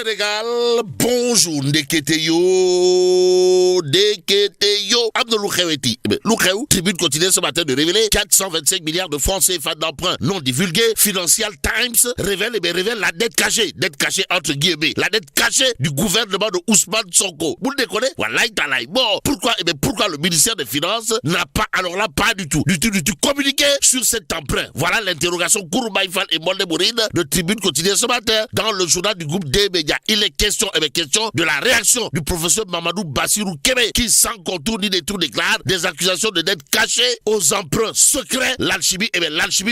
Sénégal, bonjour, Ndeketeyo, Abdelou Kheweti. Loukheu, Tribune continue ce matin de révéler 425 milliards de francs CFA d'emprunt non divulgués. Financial Times révèle la dette cachée entre guillemets, la dette cachée du gouvernement de Ousmane Sonko. Vous le déconnez? Voilà, bon, pourquoi le ministère des Finances n'a pas, alors là, pas du tout communiqué sur cet emprunt? Voilà l'interrogation Kouroubaïfal et Molde Mourine de Tribune continue ce matin dans le journal du groupe des médias. Il est question de la réaction du professeur Mamadou Bassirou Kébé qui, sans contour ni détour, déclare des accusations de dette cachée aux emprunts secrets, l'alchimie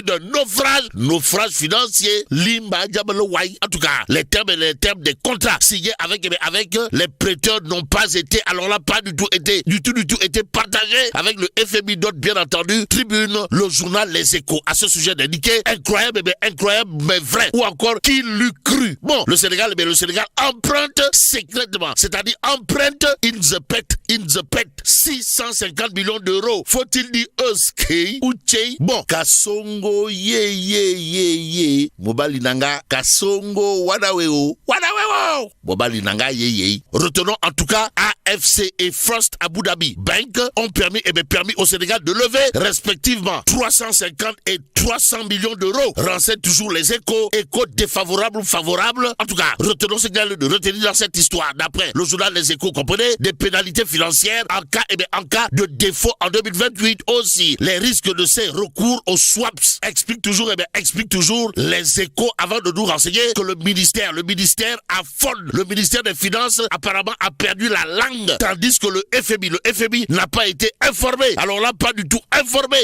d'un naufrage financier, Limba Diabalowai. En tout cas, les termes des contrats signés avec les prêteurs n'ont pas été, alors là, pas du tout été partagés avec le FMI, d'autres bien entendu. Tribune, le journal Les Échos, à ce sujet d'indiquer incroyable mais vrai, ou encore qui l'eût cru. Bon, le Sénégal emprunte secrètement, c'est-à-dire emprunte in the pet 650 millions d'euros. Faut-il dire Euskei ou Tchei? Bon, Kasongo ye Mobali Nanga Kasongo Wadaweo Mobali Nanga ye. Retenons en tout cas AFC et First Abu Dhabi Bank ont permis au Sénégal de lever respectivement 350 et 300 millions d'euros. Renseigne toujours Les Échos, échos défavorables ou favorables. En tout cas, retenons ce qu'il y a de retenir dans cette histoire. D'après le journal Les Échos, comprenez, des pénalités financières en cas de défaut en 2028 aussi. Les risques de ces recours aux swaps explique toujours Les Échos avant de nous renseigner que le ministère affole. Le ministère des Finances apparemment a perdu la langue, tandis que le FMI n'a pas été informé. Alors là, pas du tout informé,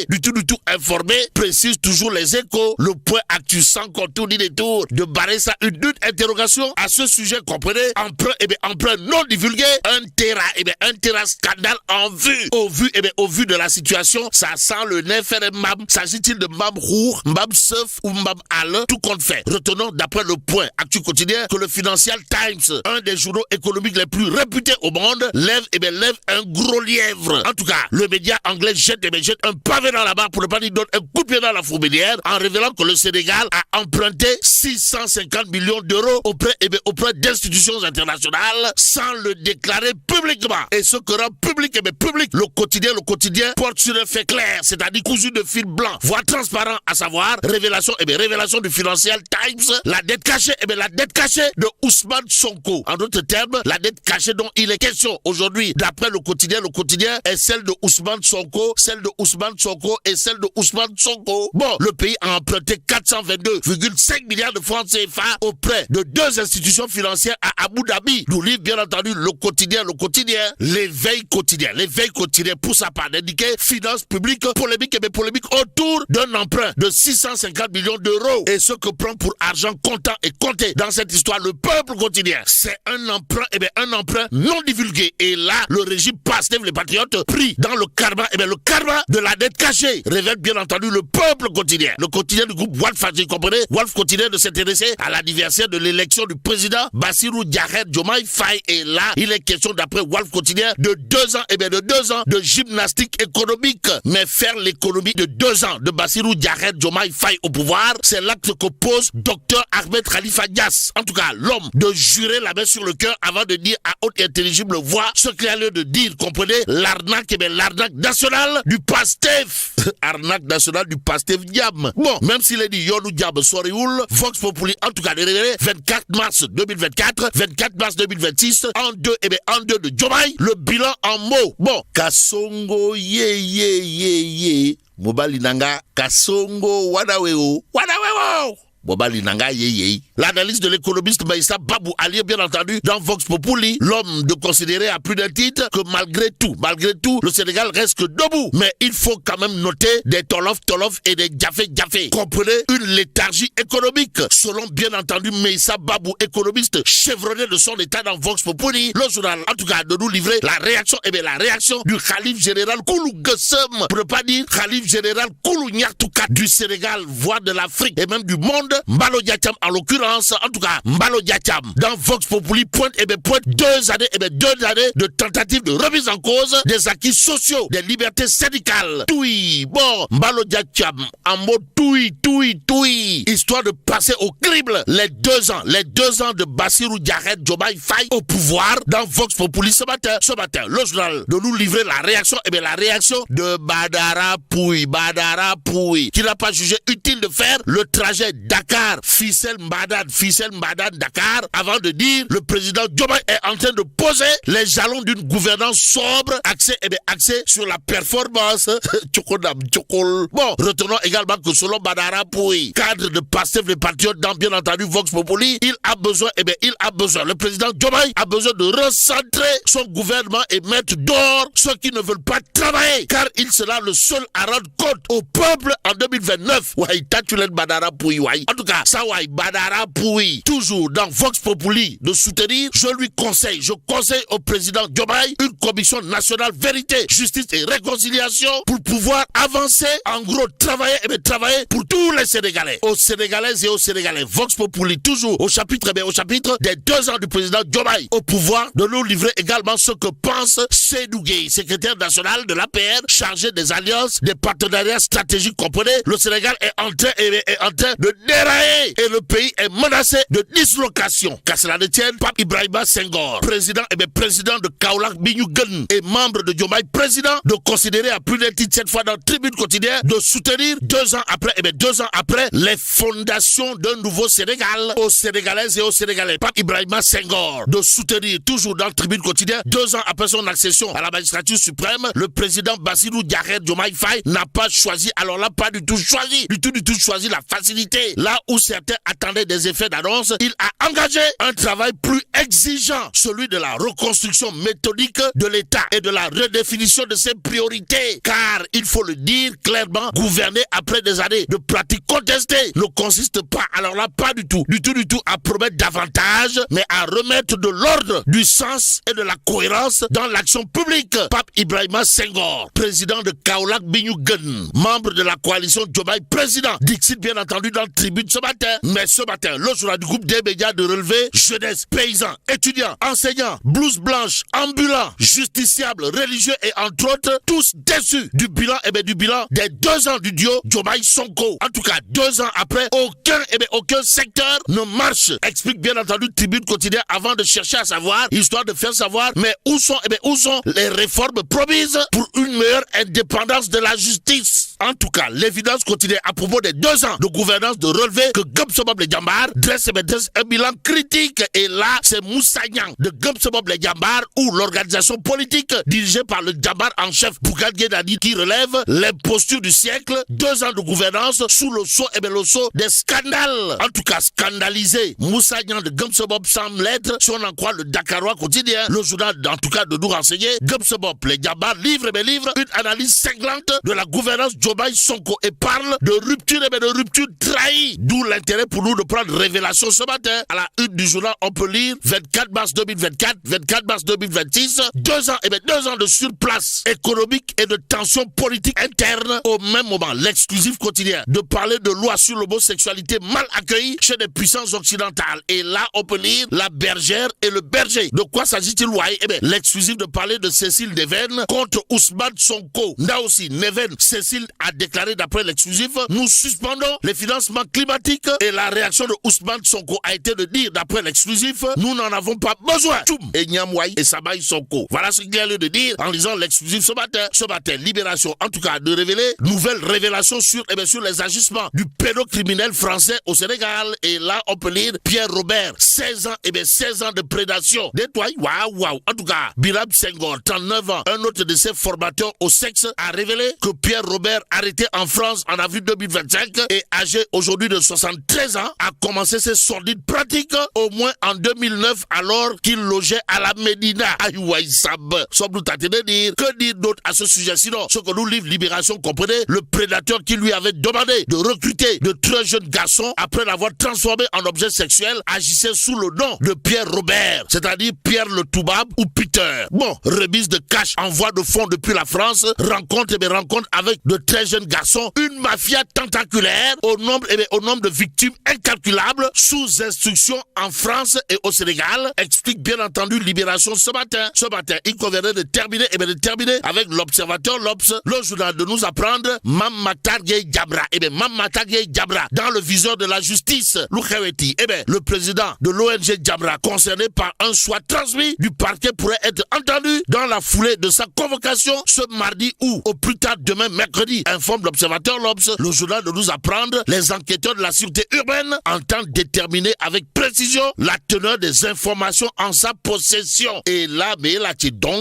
précise toujours Les Échos. Le point actu sans contour ni détour de barrer ça une interrogation à ce sujet, comprenez, emprunt non divulgué, un terrain scandale en vue. Au vu de la situation, ça sent le Neferemam. S'agit-il de Mbam Rour, Mbam Seuf ou Mbam Al? Tout compte fait. Retenons d'après le point actu quotidien que le Financial Times, un des journaux économiques les plus réputés au monde, lève un gros lièvre. En tout cas, le média anglais jette un pavé dans la barre, pour ne pas dire donne un coup de pied dans la fourmilière, en révélant que le Sénégal a emprunté 650 millions d'euros auprès d'institutions internationales sans le déclarer publiquement. Et ce que rend public, le quotidien porte sur un fait clair, c'est-à-dire cousu de fil blanc, voire transparent, à savoir révélation du Financial Times, la dette cachée de Ousmane Sonko. En d'autres termes, la dette cachée dont il est question aujourd'hui, d'après le quotidien est celle de Ousmane Sonko, et celle de Ousmane Sonko. Bon, le pays a emprunté 422,5 milliards de francs CFA auprès de deux institutions financières à Abu Dhabi. Nous livre bien entendu le quotidien, l'éveil quotidien pour sa part d'indiquer finances publiques, polémique autour d'un emprunt de 650 millions d'euros. Et ce que prend pour argent comptant et compté dans cette histoire le peuple quotidien, c'est un emprunt non divulgué. Et là, le régime Pastef, les patriotes, pris dans le karma de la dette cachée, révèle bien entendu le peuple quotidien. Le quotidien du groupe Walf, vous comprenez? Walf continue de s'intéresser à l'anniversaire de l'élection du président Bassirou Diomaye Faye. Et là, il est question, d'après Walf quotidien, de 2 ans de gymnastique économique. Mais faire l'économie de 2 ans de Bassirou Diomaye Faye au pouvoir, c'est l'acte que pose Dr Ahmed Khalifa Niasse. En tout cas, l'homme de jurer la main sur le cœur avant de dire à haute et intelligible voix ce qu'il a lieu de dire, comprenez, l'arnaque nationale du Pastef. Arnaque nationale du Pastef Diam. Bon, même s'il est dit Yonou Diam Sorioul, Vox Populi, en tout cas, 24 mars 2024, 24 mars 2026, en deux de Diomaye, le bilan en mots. Bon, Kasongo ye. Mobali Nanga Kasongo Wadaweo. Mobali Nanga ye. L'analyse de l'économiste Maïssa Babou Ali, bien entendu, dans Vox Populi, l'homme de considérer à plus d'un titre que malgré tout, le Sénégal reste debout. Mais il faut quand même noter des tolof et des Djafé. Comprenez, une léthargie économique. Selon, bien entendu, Maïssa Babou, économiste chevronné de son état dans Vox Populi, le journal, en tout cas, de nous livrer la réaction du Khalif général Koulou Gassem, pour ne pas dire Khalif général Koulou Nyartoukat du Sénégal, voire de l'Afrique et même du monde, Mbalo Diacham en l'occurrence, en tout cas, Mbalo Diacham, dans Vox Populi, pointe 2 années, 2 années de tentative de remise en cause des acquis sociaux, des libertés syndicales. Toui, bon, Mbalo Diacham, en mode toui, histoire de passer au crible les 2 ans de Bassirou Diarret Diomaye Faye au pouvoir dans Vox Populi ce matin, le journal de nous livrer la réaction, la réaction de Badara Pouy, qui n'a pas jugé utile de faire le trajet Dakar, Fissel Mbadan, Dakar, avant de dire le président Diomaye est en train de poser les jalons d'une gouvernance sobre, axée sur la performance. Bon, retenons également que selon Badara Pouy, cadre de Pastef les patriotes dans bien entendu Vox Populi, il a besoin, le président Diomaye a besoin de recentrer son gouvernement et mettre dehors ceux qui ne veulent pas travailler, car il sera le seul à rendre compte au peuple en 2029. Badara Pouy, en tout cas, ça Badara Pouy, toujours dans Vox Populi, de soutenir, je conseille au président Diomaye une commission nationale vérité, justice et réconciliation pour pouvoir avancer, en gros, travailler pour tous les Sénégalais, aux Sénégalaises et aux Sénégalais. Vox Populi, toujours au chapitre des 2 ans du président Diomaye au pouvoir, de nous livrer également ce que pense Seydou Gueye, secrétaire national de l'APR, chargé des alliances, des partenariats stratégiques. Comprenez, le Sénégal est en train de dérailler et le pays est menacé de dislocation. Qu'à cela ne tienne, Pape Ibrahima Senghor, président de Kaolack Bignougen et membre de Diomaye, président, de considérer à plus d'un titre cette fois dans Tribune Quotidienne, de soutenir 2 ans après les fondations d'un nouveau Sénégal aux Sénégalaises et aux Sénégalais. Pape Ibrahima Senghor, de soutenir toujours dans Tribune Quotidienne, 2 ans après son accession à la magistrature suprême, le président Bassirou Diarret Diomaye Faye n'a pas choisi, alors là pas du tout choisi la facilité. Là où certains attendaient des effets d'annonce, il a engagé un travail plus exigeant, celui de la reconstruction méthodique de l'État et de la redéfinition de ses priorités. Car, il faut le dire clairement, gouverner après des années de pratiques contestées ne consiste pas, alors là pas du tout, à promettre davantage, mais à remettre de l'ordre, du sens et de la cohérence dans l'action publique. Pape Ibrahima Senghor, président de Kaolack Bignougen, membre de la coalition Diomaye président, dixit bien entendu dans Tribune ce matin. Mais ce matin, le journal du groupe des médias de relevé, jeunesse, paysans, étudiants, enseignants, blouses blanches, ambulants, justiciables, religieux et entre autres, tous déçus du bilan des 2 ans du duo Diomaye Sonko. En tout cas, 2 ans après, aucun secteur ne marche. Explique bien entendu Tribune Quotidienne avant de chercher à savoir, histoire de faire savoir, mais où sont les réformes promises pour une meilleure indépendance de la justice. En tout cas, l'évidence quotidienne à propos des 2 ans de gouvernance de relevé que Gumsebob les Djambar dresse un bilan critique. Et là, c'est Moussa Niang de Gumsebob les Djambar ou l'organisation politique dirigée par le Djambar en chef Bougane Gueye Dany qui relève l'imposture du siècle. 2 ans de gouvernance sous le sceau des scandales. En tout cas, scandalisé. Moussa Niang de Gumsebob semble l'être, si on en croit le Dakarois quotidien, le journal en tout cas de nous renseigner. Gumsebob les Djambar livre une analyse cinglante de la gouvernance Diomaye Sonko et parle de rupture trahie. D'où l'intérêt pour nous de prendre révélation ce matin. À la une du journal, on peut lire 24 mars 2024, 24 mars 2026, 2 ans de surplace économique et de tension politique interne. Au même moment, l'exclusif quotidien de parler de loi sur l'homosexualité mal accueillie chez les puissances occidentales. Et là, on peut lire la bergère et le berger. De quoi s'agit-il, ouais? L'exclusif de parler de Cécile Neven contre Ousmane Sonko. Là aussi, Neven, Cécile a déclaré d'après l'exclusif, nous suspendons les financements climatiques et la réaction de Ousmane Sonko a été de dire d'après l'exclusif, nous n'en avons pas besoin. Tchoum, et Niamouaï et Sabaï Sonko. Voilà ce qu'il a lieu de dire en lisant l'exclusif ce matin. Libération, en tout cas, de révéler nouvelle révélation sur les agissements du pédocriminel français au Sénégal. Et là, on peut lire Pierre Robert, 16 ans, 16 ans de prédation. Détoile, waouh. En tout cas, Biram Senghor, 39 ans, un autre de ses formateurs au sexe, a révélé que Pierre Robert, arrêté en France en avril 2025 et âgé aujourd'hui de 73 ans, a commencé ses sordides pratiques au moins en 2009 alors qu'il logeait à la Médina. Que dire d'autre à ce sujet? Sinon, ce que nous livre Libération, comprenez, le prédateur qui lui avait demandé de recruter de très jeunes garçons après l'avoir transformé en objet sexuel agissait sous le nom de Pierre Robert, c'est-à-dire Pierre le Toubab ou Peter. Bon, remise de cash en voie de fond depuis la France, rencontre avec de très très jeune garçon, une mafia tentaculaire au nombre de victimes incalculables sous instruction en France et au Sénégal, explique bien entendu Libération ce matin. Ce matin, il conviendrait de terminer avec l'Observateur, l'Obs, le journal de nous apprendre Mamata Gueye Diabra. Mamata Gueye Diabra, dans le viseur de la justice, Loukheweti, le président de l'ONG Diabra, concerné par un choix transmis du parquet, pourrait être entendu dans la foulée de sa convocation ce mardi ou au plus tard demain mercredi, informe l'Observateur, l'Obs, le journal de nous apprendre. Les enquêteurs de la sûreté urbaine entendent déterminer avec précision la teneur des informations en sa possession. Et là, mais là, tu donc